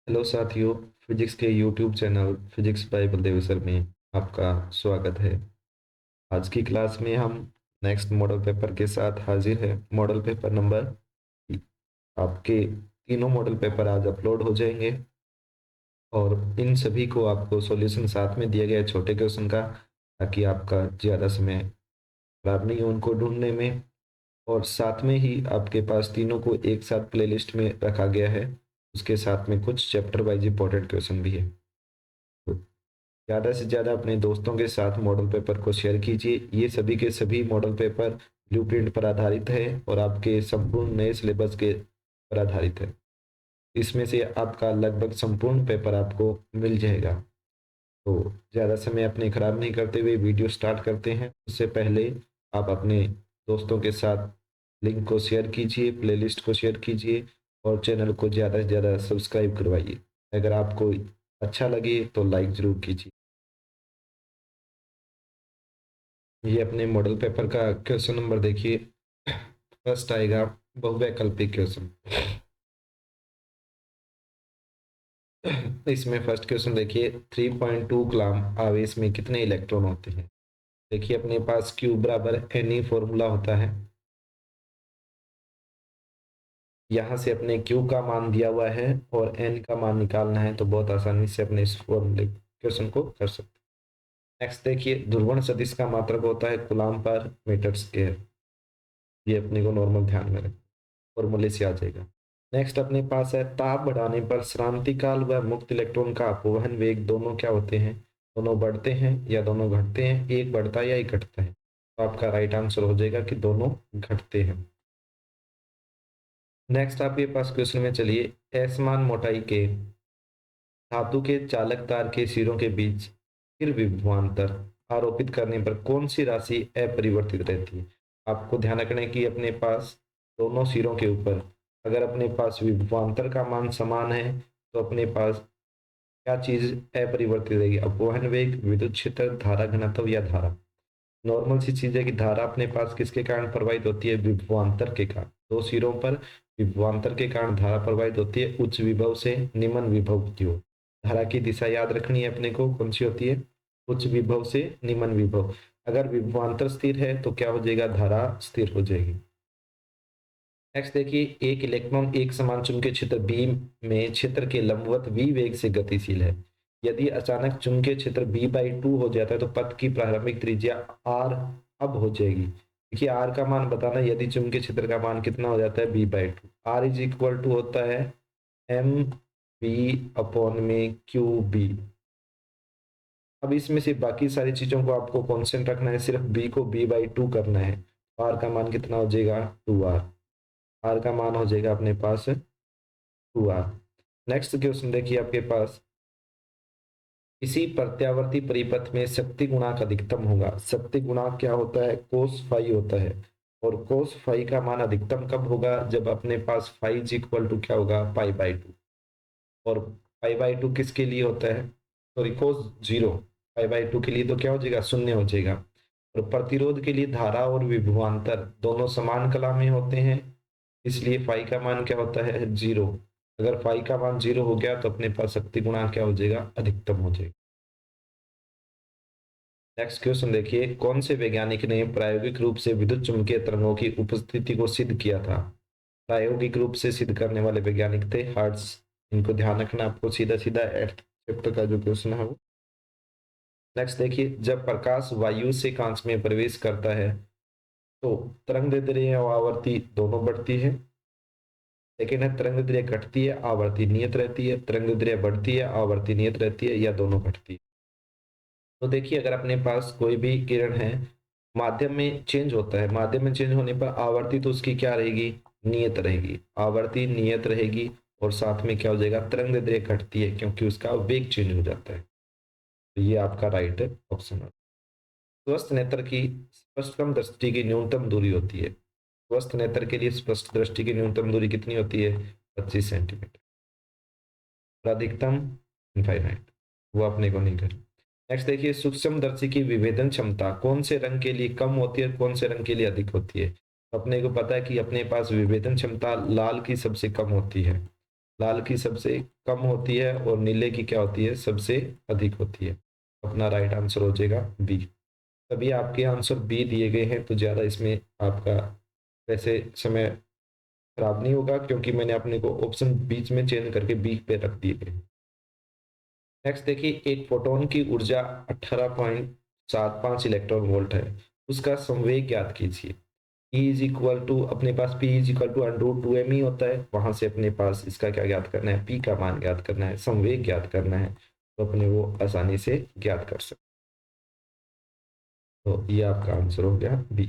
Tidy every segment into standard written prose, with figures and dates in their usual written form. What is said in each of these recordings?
Hello साथियों। Physics के YouTube channel physics bye Baldev sir में आपका स्वागत है। आज की क्लास में हम नेक्स्ट मॉडल पेपर के साथ हाजिर है। मॉडल पेपर नंबर, आपके तीनों मॉडल पेपर आज अपलोड हो जाएंगे और इन सभी को आपको सॉल्यूशन साथ में दिया गया है छोटे क्वेश्चन का, ताकि आपका ज़्यादा समय खराब नहीं हो उनको ढूंढने में। और साथ में ही आपके पास तीनों को एक साथ प्लेलिस्ट में रखा गया है। उसके साथ में कुछ चैप्टर वाइज इंपॉर्टेंट क्वेश्चन भी है। तो ज़्यादा से ज़्यादा अपने दोस्तों के साथ मॉडल पेपर को शेयर कीजिए। ये सभी के सभी मॉडल पेपर ब्लूप्रिंट पर आधारित है और आपके संपूर्ण नए सिलेबस के पर आधारित है। इसमें से आपका लगभग संपूर्ण पेपर आपको मिल जाएगा। तो ज़्यादा समय अपने खराब नहीं करते हुए वीडियो स्टार्ट करते हैं। उससे पहले आप अपने दोस्तों के साथ लिंक को शेयर कीजिए, प्लेलिस्ट को शेयर कीजिए और चैनल को ज़्यादा से ज़्यादा सब्सक्राइब करवाइए। अगर आपको अच्छा लगे तो लाइक ज़रूर कीजिए। ये अपने मॉडल पेपर का क्वेश्चन नंबर देखिए। फर्स्ट आएगा बहुवैकल्पिक क्वेश्चन। इसमें फर्स्ट क्वेश्चन देखिए, 3.2 कूलम्ब आवेश में कितने इलेक्ट्रॉन होते हैं। देखिए अपने पास Q बराबर Ne फॉर्मूला होता है। यहाँ से अपने Q का मान दिया हुआ है और N का मान निकालना है, तो बहुत आसानी से अपने इस फॉर्मूले क्वेश्चन को कर सकते हैं। नेक्स्ट देखिए, ध्रुवण सदिश का मात्रक होता है कूलम्ब पर मीटर स्क्वायर। ये अपने को नॉर्मल ध्यान में रखें, फॉर्मूले से आ जाएगा। नेक्स्ट अपने पास है, ताप बढ़ाने पर क्रांतिकाल व मुक्त इलेक्ट्रॉन का अपवहन वेग दोनों क्या होते हैं। दोनों बढ़ते हैं या दोनों घटते हैं, एक बढ़ता है या एक घटता है। तो आपका राइट आंसर हो जाएगा कि दोनों घटते हैं। नेक्स्ट आपके पास क्वेश्चन में चलिए, असमान मोटाई के धातु के चालक तार के सिरों के बीच स्थिर विभवांतर आरोपित करने पर कौन सी राशि अपरिवर्तित रहती है। आपको ध्यान रखना है कि अपने पास दोनों सिरों के ऊपर अगर अपने पास विभवांतर का मान समान है तो अपने पास क्या चीज अपरिवर्तित रहेगी। अपवहन वेग, विद्युत क्षेत्र, धारा घनत्व या धारा। नॉर्मल सी चीज है कि धारा अपने पास किसके कारण प्रवाहित होती है, विभवांतर के कारण। दो सिरों पर विभवांतर के कारण धारा प्रवाहित होती है, उच्च विभव से निम्न विभव की ओर। धारा की दिशा याद रखनी है अपने को, कौन सी होती है, उच्च विभव से निम्न विभव। अगर विभवांतर स्थिर है तो क्या हो जाएगा, धारा स्थिर हो जाएगी। नेक्स्ट देखिए, एक इलेक्ट्रॉन एक समान चुंबकीय क्षेत्र बी में क्षेत्र के लंबवत v वेग से गतिशील है। यदि अचानक चुंबकीय क्षेत्र b/2 हो जाता है तो पथ की प्रारंभिक त्रिज्या r अब हो जाएगी। देखिए r का मान बताना, यदि चुंबकीय क्षेत्र का मान कितना हो जाता है b/2, r is equal to होता है mv/QB। अब इसमें से बाकी सारी चीजों को आपको कांस्टेंट रखना है, सिर्फ b को b/2 करना है। r का मान कितना हो जाएगा, 2r। r का मान हो जाएगा अपने पास 2r। नेक्स्ट क्वेश्चन देखिए आपके पास, इसी प्रत्यावर्ती परिपथ में शक्ति गुणांक अधिकतम होगा। शक्ति गुणांक क्या होता है, कोस फाई होता है। और कोस फाई का मान अधिकतम कब होगा, जब अपने पास फाई इज इक्वल टू क्या होगा, पाई/2। और पाई/2 किसके लिए होता है, सॉरी कोस जीरो, पाई/2 के लिए तो क्या हो जाएगा, शून्य हो जाएगा। और प्रतिरोध के लिए धारा और विभवांतर दोनों समान कला में होते हैं, इसलिए फाई का मान क्या होता है, जीरो। अगर फाई का मान जीरो हो गया तो अपने पास शक्ति गुणांक क्या हो जाएगा, अधिकतम हो जाएगा। नेक्स्ट क्वेश्चन देखिए, कौन से वैज्ञानिक ने प्रायोगिक रूप से विद्युत चुम्बकीय तरंगों की उपस्थिति को सिद्ध किया था। प्रायोगिक रूप से सिद्ध करने वाले वैज्ञानिक थे हर्ट्ज। इनको ध्यान रखना आपको, सीधा सीधा एट्थ चैप्टर का जो क्वेश्चन है वो। नेक्स्ट देखिए, जब प्रकाश वायु से कांच में प्रवेश करता है तो तरंग दैर्ध्य और आवर्ती दोनों बढ़ती है। सेकेंड है, तरंग दैर्ध्य घटती है, आवर्ती नियत रहती है। तरंग दैर्ध्य बढ़ती है, आवर्ती नियत रहती है, या दोनों घटती है। तो देखिए, अगर अपने पास कोई भी किरण है, माध्यम में चेंज होता है, माध्यम में चेंज होने पर आवर्ती तो उसकी क्या रहेगी, नियत रहेगी। आवर्ती नियत रहेगी और साथ में क्या हो जाएगा, तरंग दैर्ध्य घटती है क्योंकि उसका वेग चेंज हो जाता है। तो ये आपका राइट ऑप्शन है। स्वस्थ नेत्र की स्पष्टतम दृष्टि की न्यूनतम दूरी होती है। स्वस्थ नेत्र के लिए स्पष्ट दृष्टि की न्यूनतम दूरी कितनी होती है, 25 सेंटीमीटर। और अधिकतम इनफाइनाइट, वो अपने को नहीं करना। नेक्स्ट देखिए, सूक्ष्मदर्शी की विभेदन क्षमता कौन से रंग के लिए कम होती है, कौन से रंग के लिए अधिक होती है। तो अपने को पता है कि अपने पास विभेदन क्षमता लाल की सबसे कम होती है। लाल की सबसे कम होती है और नीले की क्या होती है, सबसे अधिक होती है। अपना राइट आंसर हो जाएगा बी। तभी आपके आंसर बी दिए गए हैं, तो ज़्यादा इसमें आपका वैसे समय खराब नहीं होगा, क्योंकि मैंने अपने को ऑप्शन बीच में चेंज करके बी पे रख दिए गए। नेक्स्ट देखिए, एक फोटोन की ऊर्जा 18.75 इलेक्ट्रॉन वोल्ट है, उसका संवेग ज्ञात कीजिए। E इज इक्वल टू, अपने पास P is equal to √2m ही होता है, वहां से अपने पास इसका क्या ज्ञात करना है, P का मान ज्ञात करना है, संवेग ज्ञात करना है, तो अपने वो आसानी से ज्ञात कर सकते। तो ये आपका आंसर हो गया बी।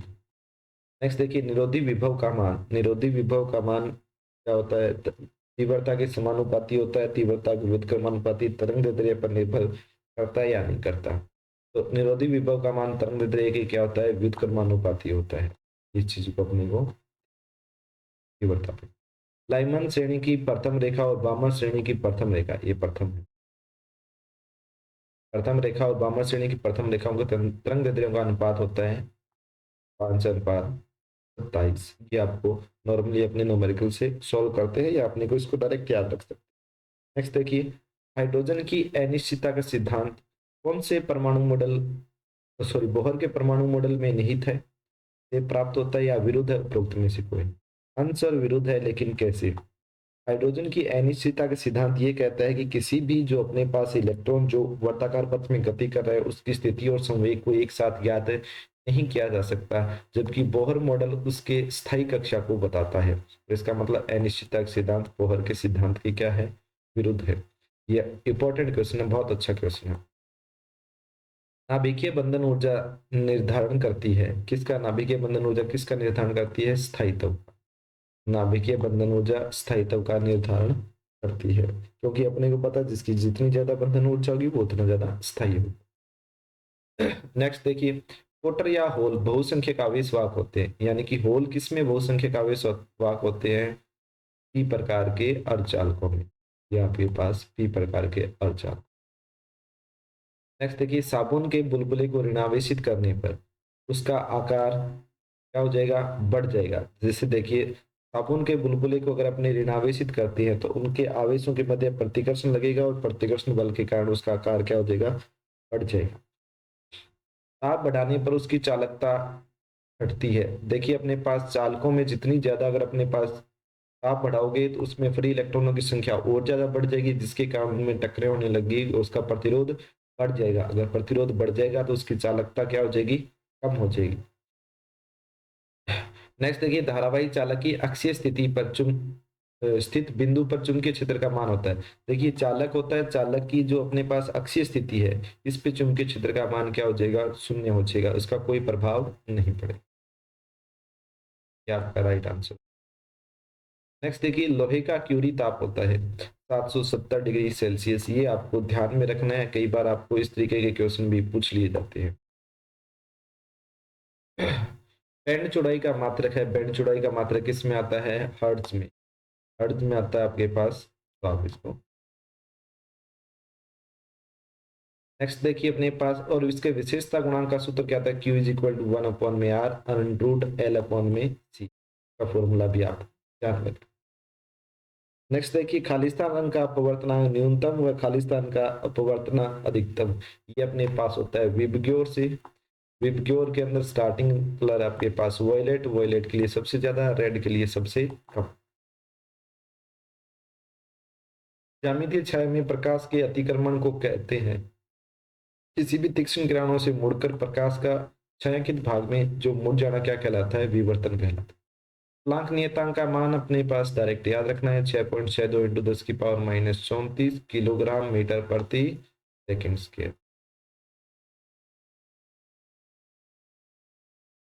नेक्स्ट देखिए, निरोधी विभव का मान। निरोधी विभव का मान क्या होता है, तीव्रता के समानुपाती होता है, तीव्रता के व्युत्क्रमानुपाती, तरंग दैर्ध्य पर निर्भर करता है या नहीं करता। तो निरोधी विभव का मान तरंग दैर्ध्य के क्या होता है, व्युत्क्रमानुपाती होता है। इस चीज को अपने को तीव्रता पे। लाइमन श्रेणी की प्रथम रेखा और बामर श्रेणी की प्रथम रेखा, ये प्रथम है। प्रथम रेखा और बामर श्रेणी की प्रथम रेखाओं का तरंग दैर्ध्य का अनुपात होता है 5:27। ये आपको नॉर्मली अपने न्यूमेरिकल से सॉल्व करते हैं, या अपने को इसको डायरेक्ट याद रख सकते हैं। नेक्स्ट देखिए, हाइड्रोजन की अनिश्चितता का सिद्धांत कौन से परमाणु मॉडल, सॉरी, बोहर के परमाणु मॉडल में निहित है, से प्राप्त होता है या विरुद्ध है, उपरोक्त में से कोई। आंसर विरुद्ध है, लेकिन कैसे। हाइड्रोजन की अनिश्चितता का सिद्धांत ये कहता है कि किसी भी जो अपने पास इलेक्ट्रॉन जो वर्ताकार पथ में गति कर रहा है, उसकी स्थिति और संवेग को एक साथ ज्ञात नहीं किया जा सकता, जबकि बोहर मॉडल उसके स्थायी कक्षा को बताता है। तो इसका मतलब अनिश्चितता का सिद्धांत बोहर के सिद्धांत की क्या है, विरुद्ध है। यह इंपॉर्टेंट क्वेश्चन है, बहुत अच्छा क्वेश्चन है। नाभिकीय बंधन ऊर्जा निर्धारण करती है किसका, नाभिकीय बंधन ऊर्जा किसका निर्धारण करती है, स्थायित्व। नाभिकीय बंधन ऊर्जा स्थायित्व का निर्धारण करती है, क्योंकि अपने को पता है जिसकी जितनी ज्यादा बंधन ऊर्जा होगी वो उतना ज्यादा स्थायी होगी। नेक्स्ट देखिए, कोटर या होल बहुसंख्यक आवेश वाहक होते हैं, यानी कि होल किसमें बहुसंख्यक आवेश वाहक होते हैं, पी प्रकार के अर्धचालकों में, या आपके पास पी प्रकार के अर्धचालक। नेक्स्ट देखिए, साबुन के बुलबुले को ऋणावेशित करने पर उसका आकार क्या हो जाएगा, बढ़ जाएगा। जैसे देखिए, साबुन के बुलबुले को अगर अपने ऋणावेशित करती है तो उनके आवेशों के मध्य प्रतिकर्षण लगेगा, और प्रतिकर्षण बल के कारण उसका आकार क्या हो जाएगा, बढ़ जाएगा। ताप बढ़ाने पर उसकी चालकता घटती है। देखिए, अपने पास चालकों में जितनी ज्यादा अगर अपने पास ताप बढ़ाओगे तो उसमें फ्री इलेक्ट्रॉनों की संख्या और ज्यादा बढ़ जाएगी, जिसके कारण उनमें टकराव होने लगेगी, उसका प्रतिरोध बढ़ जाएगा। अगर प्रतिरोध बढ़ जाएगा तो उसकी चालकता क्या हो जाएगी, कम हो जाएगी। नेक्स्ट देखिए, धारावाही चालक की अक्षीय स्थिति पर स्थित बिंदु पर चुंबकीय क्षेत्र का मान होता है। देखिए, चालक होता है, चालक की जो अपने पास अक्षीय स्थिति है, इस पे चुंबकीय क्षेत्र का मान क्या हो जाएगा, शून्य हो जाएगा, उसका कोई प्रभाव नहीं पड़ेगा। ये आपका राइट आंसर। नेक्स्ट देखिए, लोहे का क्यूरी ताप होता है 770 डिग्री सेल्सियस। ये आपको ध्यान में रखना है, कई बार आपको इस तरीके के क्वेश्चन भी पूछ लिए जाते हैं। बैंड चौड़ाई का मात्रक है, बैंड चौड़ाई का मात्रक किस में आता है, हर्ट्ज में। हर्ट्ज में आता है आपके पास, तो आप इसको। नेक्स्ट देखिए अपने पास, और इसके विशेषता गुणांक का सूत्र क्या था, Q is equal to 1/r √L/c का फॉर्मूला भी आप ध्यान रखें। नेक्स्ट देखिए, खालिस्तान रंग का अपवर्तनांक न्यूनतम व खालिस्तान का अपवर्तनांक अधिकतम, ये अपने पास होता है विबग्योर से। विबग्योर के अंदर स्टार्टिंग कलर आपके पास वॉयलेट, वॉयलेट के लिए सबसे ज्यादा, रेड के लिए सबसे कम। ज्यामितीय छाया में प्रकाश के अतिक्रमण को कहते हैं, किसी भी तीक्ष्ण किरणों से मुड़कर प्रकाश का छायांकित भाग में जो मुड़ जाना क्या कहलाता है, विवर्तन कहलाता है। प्लांक नियतांक का मान अपने पास डायरेक्ट याद रखना है, 6.62 इंटू 10⁻34 किलोग्राम मीटर प्रति सेकेंड स्क्वायर।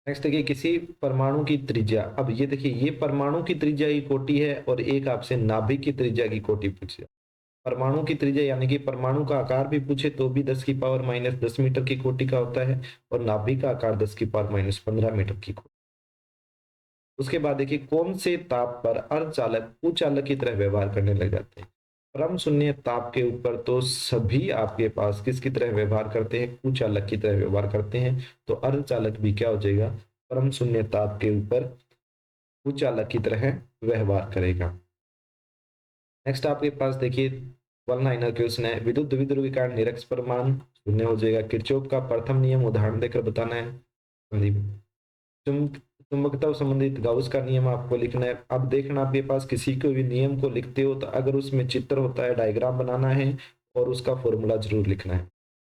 नेक्स्ट देखिए, किसी परमाणु की त्रिज्या, अब ये देखिए, ये परमाणु की त्रिज्या की कोटि है, और एक आपसे नाभिक की त्रिज्या की कोटि पूछी। परमाणु की त्रिज्या यानी कि परमाणु का आकार भी पूछे तो भी 10⁻−10 मीटर की कोटि का होता है, और नाभिक का आकार 10⁻−15 मीटर की कोटि। उसके बाद देखिए, कौन से ताप पर अर्धचालक कुचालक की तरह व्यवहार करने लग जाते हैं। परम शून्य ताप के ऊपर तो सभी आपके पास किसकी तरह व्यवहार करते हैं, कुचालक की तरह व्यवहार करते हैं, तो अर्धचालक भी क्या हो जाएगा, परम शून्य ताप के ऊपर कुचालक की तरह व्यवहार करेगा। नेक्स्ट आपके पास देखिए वन लाइनर क्वेश्चन है, विद्युत द्विध्रुव के कारण निरक्ष परिमाण शून्य हो जाएगा। किरचॉफ का प्रथम नियम उदाहरण देकर बताना है। चुंबकत्व संबंधित गाउस का नियम आपको लिखना है। अब देखना आपके पास किसी को भी नियम को लिखते हो तो अगर उसमें चित्र होता है, डायग्राम बनाना है और उसका फॉर्मूला जरूर लिखना है।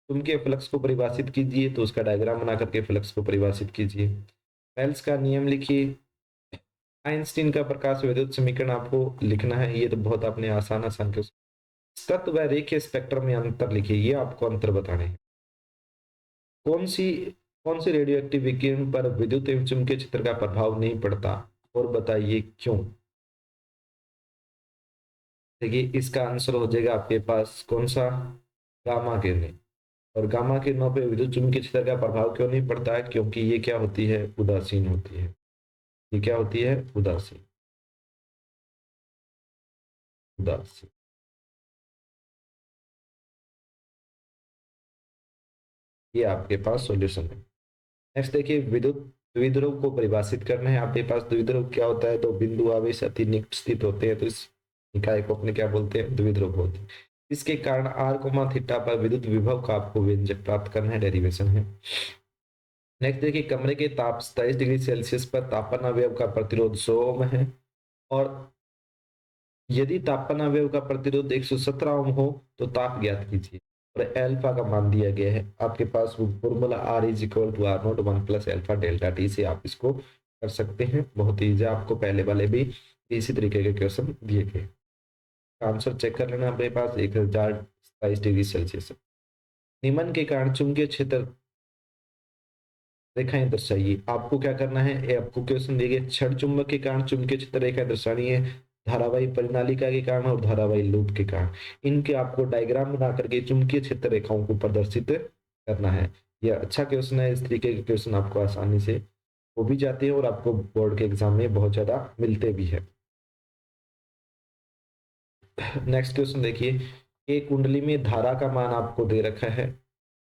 चुंबकीय फ्लक्स को परिभाषित कीजिए तो उसका डायग्राम बना करके फ्लक्स को परिभाषित कीजिए। फेल्स का नियम लिखिए। आइंस्टीन का प्रकाश विद्युत समीकरण आपको लिखना है। ये तो बहुत आपने आसान आसान के तत्व व रेखीय स्पेक्ट्रम में अंतर लिखिए, ये आपको अंतर बताने हैं। कौन सी कौन सी रेडियो एक्टिव विकिरण पर विद्युत एवं चुंबकीय क्षेत्र का प्रभाव नहीं पड़ता और बताइए क्यों। देखिए इसका आंसर हो जाएगा आपके पास कौन सा, गामा किरणें। और गामा किरणों पे विद्युत चुंबकीय क्षेत्र का प्रभाव क्यों नहीं पड़ता है, क्योंकि ये क्या होती है, उदासीन होती है। ये क्या होती है, उदासीन। उदासीन। ये आपके पास सॉल्यूशन है। नेक्स्ट देखिए विद्युत द्विध्रुव को परिभाषित करना है। आपके पास द्विध्रुव क्या होता है, तो बिंदु आवेश अति निकट स्थित होते हैं तो इस इकाई को अपने क्या बोलते हैं, द्विध्रुव बोलते हैं। इसके कारण आर कोमा थीटा पर विद्युत विभव का आपको व्यंजक प्राप्त करना है, डेरिवेशन है। नेक्स्ट देखिए कमरे के ताप 27 डिग्री सेल्सियस पर तापन अवयव का प्रतिरोध 100 ओम है और यदि तापन अवयव का प्रतिरोध 117 ओम हो तो ताप ज्ञात कीजिए और अल्फा का मान दिया गया है। आपके पास वो formula R is equal to R naught 1 plus alpha delta T से आप इसको कर सकते हैं। बहुत ईजी, आपको पहले वाले भी इसी तरीके के क्वेश्चन दिए गए। आंसर चेक कर लेना, अपने पास 1027 डिग्री सेल्सियस। निम्न के कारण चुंबकीय क्षेत्र रेखाएं दर्शाइए। आपको क्या करना है, ये आपको क्वेश्चन दिए गए, क्षण चुंबक के कारण चुंबकीय क्षेत्र रेखाएं दर्शानी है, धारावाही परिनालिका के कारण और धारावाही लूप के कारण। इनके आपको डायग्राम बना करके चुंबकीय क्षेत्र रेखाओं को प्रदर्शित करना है। यह अच्छा क्वेश्चन है। इस तरीके के क्वेश्चन आपको आसानी से हो भी जाते हैं और आपको बोर्ड के एग्जाम में बहुत ज्यादा मिलते भी है। नेक्स्ट क्वेश्चन देखिए, एक कुंडली में धारा का मान आपको दे रखा है।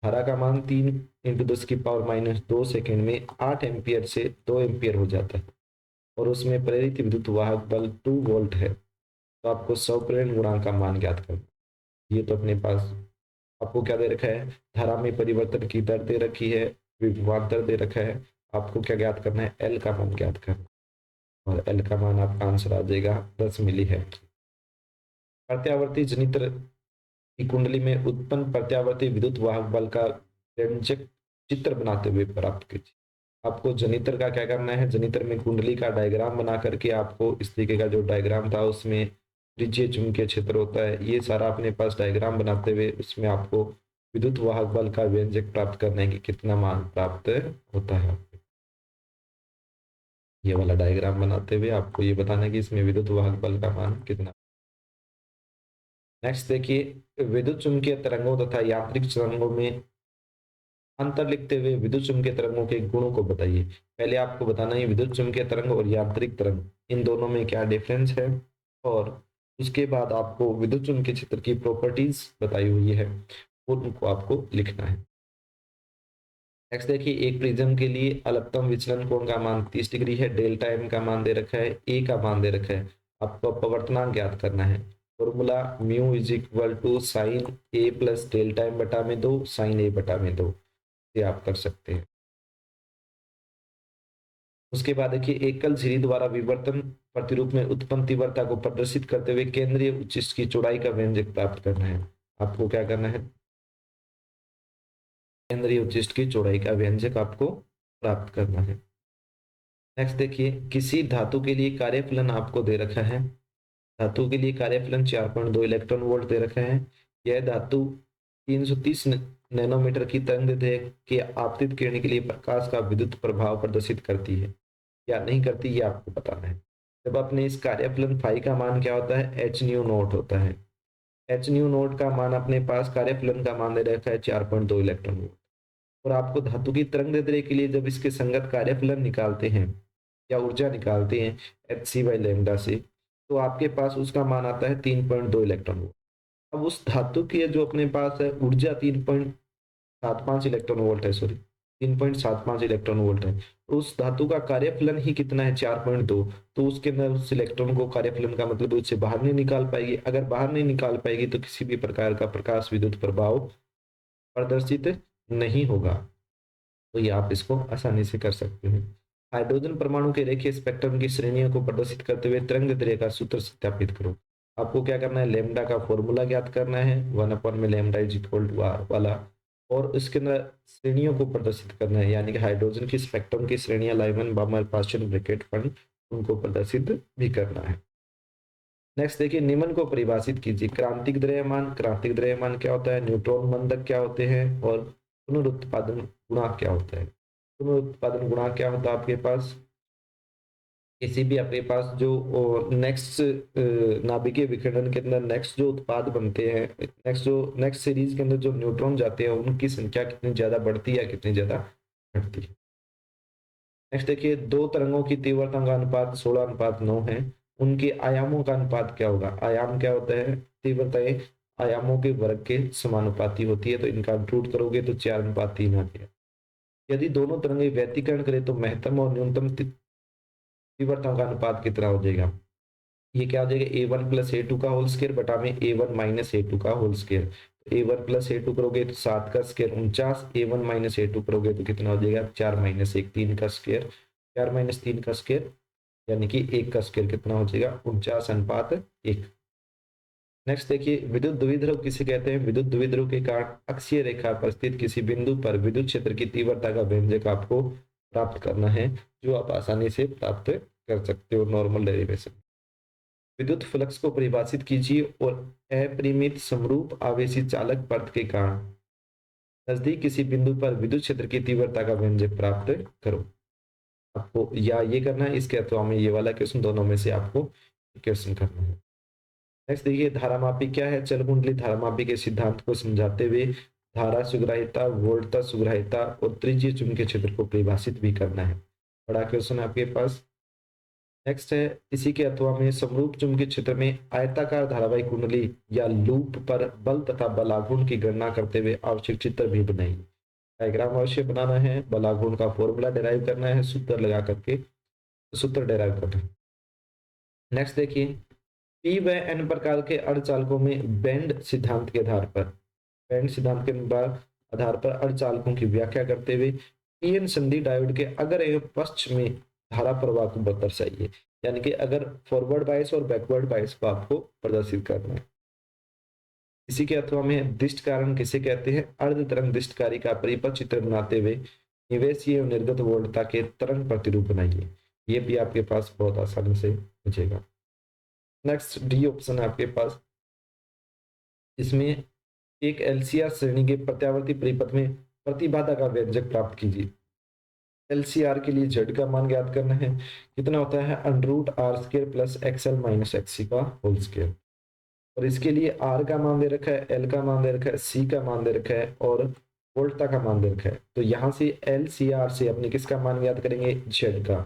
धारा का मान 3 × 10⁻² सेकेंड में 8 एम्पियर से 2 एम्पियर हो जाता है और उसमें प्रेरित विद्युत वाहक बल 2 वोल्ट है। तो आपको स्वप्रेरण गुणांक का मान ज्ञात करना। ये तो अपने पास आपको क्या दे रखा है, धारा में परिवर्तन की दर दे रखी है, विभवांतर दे रखा है। आपको क्या ज्ञात करना है, एल का मान ज्ञात करना और एल का मान आपका आंसर आ जाएगा 10 मिली है। प्रत्यावर्ती जनित्र की कुंडली में उत्पन्न प्रत्यावर्ती विद्युत वाहक बल का व्यंजक चित्र बनाते हुए प्राप्त कीजिए। आपको जनित्र का क्या करना है, जनित्र में कुंडली का डायग्राम बना करके आपको इस तरीके का जो डायग्राम था उसमें त्रिज्यीय चुंबकीय क्षेत्र होता है, ये सारा अपने पास डायग्राम बनाते हुए उसमें आपको विद्युत वाहक बल का व्यंजक प्राप्त करना है कि कितना मान प्राप्त होता है। ये वाला डायग्राम बनाते हुए आपको ये बताना है कि इसमें विद्युत वाहक बल का मान कितना। नेक्स्ट देखिए विद्युत चुंबकीय तरंगों तथा यांत्रिक तरंगों में अंतर लिखते हुए विद्युत चुंबकीय तरंगों के गुणों को बताइए। पहले आपको बताना है विद्युत चुंबकीय तरंग और यांत्रिक तरंग इन दोनों में क्या डिफरेंस है और उसके बाद आपको विद्युत चुंबकीय क्षेत्र की प्रॉपर्टीज बताई हुई है और उनको आपको लिखना है। नेक्स्ट देखिए एक प्रिज्म के लिए अधिकतम विचलन कोण का मान 30 डिग्री है, डेल्टा एम का मान दे रखा है, ए का मान दे रखा है। आपको अपवर्तनांक ज्ञात करना है। Formula mu is equal to sine A plus delta M बटा में 2 साइन ए बटा में 2, ये आप कर सकते हैं। उसके बाद देखिए एकल झिरी द्वारा विवर्तन प्रतिरूप में उत्पन्न तीव्रता को प्रदर्शित करते हुए केंद्रीय उच्चिष्ट की चौड़ाई का व्यंजक प्राप्त करना है। आपको क्या करना है, केंद्रीय उच्चिष्ट की चौड़ाई का व्यंजक आपको प्राप्त करना है। नेक्स्ट देखिए किसी धातु के लिए कार्यफलन आपको दे रखा है। धातु के लिए कार्यफलन 4.2 इलेक्ट्रॉन वोल्ट दे रखा है। यह धातु 330 नैनोमीटर की तरंग के आपतित किरण के लिए प्रकाश का विद्युत प्रभाव प्रदर्शित करती है या नहीं करती, ये आपको बताना है। जब अपने इस कार्यफलन फाई का मान क्या होता है, एच न्यू नोट होता है। एच न्यू नोट का मान अपने पास कार्यफलन का मान दे रखा है 4.2 इलेक्ट्रॉन वोल्ट और आपको धातु की तरंग दैर्ध्य के लिए जब इसके संगत कार्यफलन निकालते हैं या ऊर्जा निकालते हैं एच सी बाई लैम्डा से, तो आपके पास उसका मान आता है 3.2 इलेक्ट्रॉन वोल्ट। अब उस धातु की जो अपने पास है ऊर्जा 3.75 इलेक्ट्रॉन वोल्ट है, सॉरी 3.75 इलेक्ट्रॉन वोल्ट है। तो उस धातु का कार्यफलन ही कितना है, 4.2। तो उसके अंदर उस इलेक्ट्रॉन को कार्यफलन का मतलब उससे बाहर नहीं निकाल पाएगी। अगर बाहर नहीं निकाल पाएगी तो किसी भी प्रकार का प्रकाश विद्युत प्रभाव प्रदर्शित नहीं होगा। तो ये आप इसको आसानी से कर सकते हैं। हाइड्रोजन परमाणु के रेखीय स्पेक्ट्रम की श्रेणियों को प्रदर्शित करते हुए तरंग दैर्ध्य का सूत्र सत्यापित करो। आपको क्या करना है, लेमडा का फॉर्मूला ज्ञात करना है, 1 में lambda is equal to R वाला, और इसके अंदर श्रेणियों को प्रदर्शित करना है, यानी कि हाइड्रोजन की स्पेक्ट्रम की श्रेणियां लाइमन बामर पास्चन ब्रैकेट फंड उनको प्रदर्शित भी करना है। नेक्स्ट देखिए, निम्न को परिभाषित कीजिए। क्रांतिक द्रव्यमान, क्रांतिक द्रव्यमान क्या होता है, न्यूट्रॉन मंदक क्या होते हैं, और पुनरुत्पादन गुणांक क्या होता है। पुनरुत्पादन गुणांक क्या होता है आपके पास, किसी भी आपके पास जो नेक्स्ट नाभिकीय विखंडन के अंदर नेक्स्ट जो उत्पाद बनते हैं, नेक्स्ट सीरीज के अंदर जो न्यूट्रॉन जाते हैं उनकी संख्या कितनी ज्यादा बढ़ती है, कितनी ज्यादा घटती है। नेक्स्ट देखिए, दो तरंगों की तीव्रता का अनुपात 16:9 है, उनके आयामों का अनुपात क्या होगा। आयाम क्या होता है, तीव्रताएं आयामों के वर्ग के समानुपाती होती है, तो इनका रूट करोगे तो 4:3 आ गया। यदि दोनों तरंगे व्यतिकरण करें तो महत्तम और न्यूनतम तीव्रताओं का अनुपात कितना हो जाएगा, ये क्या हो जाएगा, A1 प्लस A2 का होल स्केयर बटा में A1 माइनस A2 का whole square. A1 plus A2 करोगे तो 7 का स्केयर 49, A1 माइनस A2 करोगे तो कितना हो जाएगा, 4 माइनस 1 3 का स्केयर, 4 माइनस 3 का स्केयर यानी कि 1 का स्केयर कितना हो जाएगा, 49:1। नेक्स्ट देखिए, विद्युत द्विध्रुव किसे कहते हैं। विद्युत द्विध्रुव के कारण अक्षीय रेखा पर स्थित किसी बिंदु पर विद्युत क्षेत्र की तीव्रता का व्यंजक आपको प्राप्त करना है, जो आप आसानी से प्राप्त कर सकते हो नॉर्मल डेरिवेशन। विद्युत फ्लक्स को परिभाषित कीजिए और अपरिमित समरूप आवेशी चालक पर्त के कारण नजदीक किसी बिंदु पर विद्युत क्षेत्र की तीव्रता का व्यंजक प्राप्त करो। आपको या ये करना है, इसके अथवा में ये वाला क्वेश्चन, दोनों में से आपको क्वेश्चन करना है। नेक्स्ट देखिए, धारामापी क्या है। चल कुंडली धारामापी के सिद्धांत को समझाते हुए धारा सुग्राहिता, वोल्टता सुग्राहिता और त्रिज्यीय चुंबकीय क्षेत्र को परिभाषित भी करना है। बड़ा क्वेश्चन है आपके पास। नेक्स्ट है, इसी के अथवा में समरूप चुंबकीय क्षेत्र में आयताकार धारावाही कुंडली या लूप पर बल तथा बलाघूर्ण की गणना करते हुए आवश्यक चित्र भी बनाइए। डायग्राम अवश्य बनाना है, बलाघूर्ण का फॉर्मूला डिराइव करना है, सूत्र लगा करके सूत्र डिराइव करना है। नेक्स्ट देखिए, पी व एन प्रकार के अर्धचालकों में बैंड सिद्धांत के आधार पर अर्धचालकों की व्याख्या करते हुए पीएन संधि डायोड के अग्र एवं पश्च में धारा प्रवाह को दर्शाइए, यानी कि अगर फॉरवर्ड बायस और बैकवर्ड बायस को आपको प्रदर्शित करना है। इसी के अथवा में दिष्ट कारण किसे कहते हैं। अर्ध तरंग दिष्टकारी का परिपथ चित्र बनाते हुए निवेशीय एवं निर्गत वोल्टता के तरंग प्रतिरूप बनाइए। ये भी आपके पास बहुत आसानी से पूछेगा। नेक्स्ट डी ऑप्शन है आपके पास, इसमें एक एलसीआर श्रेणी के प्रत्यावर्ती परिपथ में प्रतिबाधा का व्यंजक प्राप्त कीजिए। एलसीआर के लिए जेड का मान ज्ञात करना है, कितना होता है, √r² प्लस एक्सएल माइनस एक्ससी का होल स्क्वायर। और इसके लिए आर का मान दे रखा है, एल का मान दे रखा है, सी का मान दे रखा है और वोल्टा का मान दे रखा है। तो यहाँ से एल सी आर से अपने किसका मान ज्ञात करेंगे, जेड का।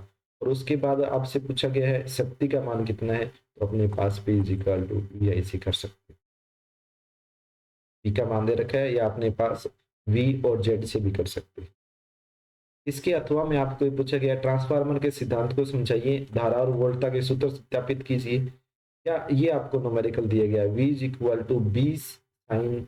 और उसके बाद आपसे पूछा गया है शक्ति का मान कितना है, तो अपने पास P इक्वल टू VIC कर सकते हैं। P का मान दे रखा है, या अपने पास V और Z से भी कर सकते हैं। इसके अथवा में आपको पूछा गया ट्रांसफार्मर के सिद्धांत को समझाइए, धारा और वोल्टता के सूत्र सत्यापित कीजिए। क्या ये आपको न्यूमेरिकल दिया गया है, V इक्वल टू 20 साइन,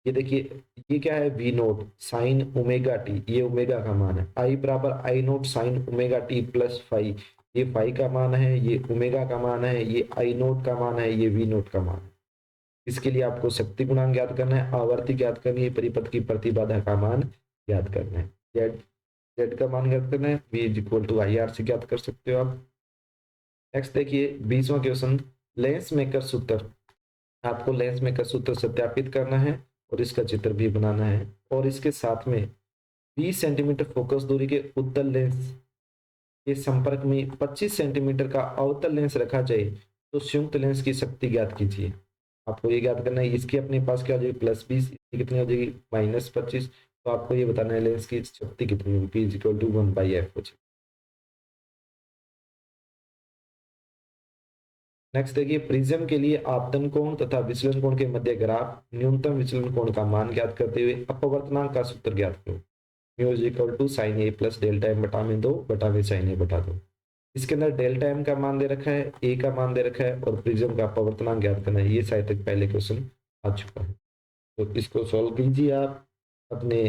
ये देखिए ये क्या है, V note sine omega T, ये ओमेगा का मान है, I बराबर I note sine omega T plus five, ये फाइव का मान है, ये ओमेगा का मान है, ये I नोट का मान है, ये V नोट का मान है। इसके लिए आपको शक्ति गुणांक ज्ञात करना है, आवर्ती ज्ञात करनी है, परिपथ की प्रतिबाधा का मान ज्ञात करना है, जेड का मान ज्ञात करना है, V इक्वल टू IR से ज्ञात कर सकते हो आप। नेक्स्ट देखिए 20वां क्वेश्चन, लेंस मेकर सूत्र। आपको लेंस मेकर सूत्र सत्यापित करना है और इसका चित्र भी बनाना है, और इसके साथ में 20 सेंटीमीटर फोकस दूरी के उत्तल लेंस के संपर्क में 25 सेंटीमीटर का अवतल लेंस रखा जाए तो संयुक्त लेंस की शक्ति ज्ञात कीजिए। आपको ये ज्ञात करना है, इसकी अपने पास क्या हो जाएगी +20, इसकी कितनी हो जाएगी -25। तो आपको ये बताना है लेंस की शक्ति कितनी होगी, P इक्वल टू 1/f हो जाएगी। नेक्स्ट देखिए, प्रिज्म के लिए आपतन कोण तथा विचलन कोण के मध्य ग्राफ न्यूनतम विचलन कोण का मान ज्ञात करते हुए अपवर्तनांक का सूत्र ज्ञात करो। Mu is equal to sine A plus delta M बटा में 2 बटा में साइन ए बटा 2। इसके अंदर डेल्टा एम का मान दे रखा है, ए का मान दे रखा है और प्रिज्म का अपवर्तनांक ज्ञात करना है। ये शायद तक पहले क्वेश्चन आ चुका है। तो इसको सॉल्व कीजिए आप, अपने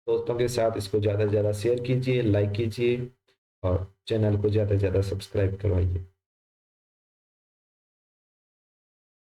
दोस्तों के साथ इसको ज़्यादा से ज़्यादा शेयर कीजिए, लाइक कीजिए और चैनल को ज़्यादा से ज़्यादा सब्सक्राइब करवाइए।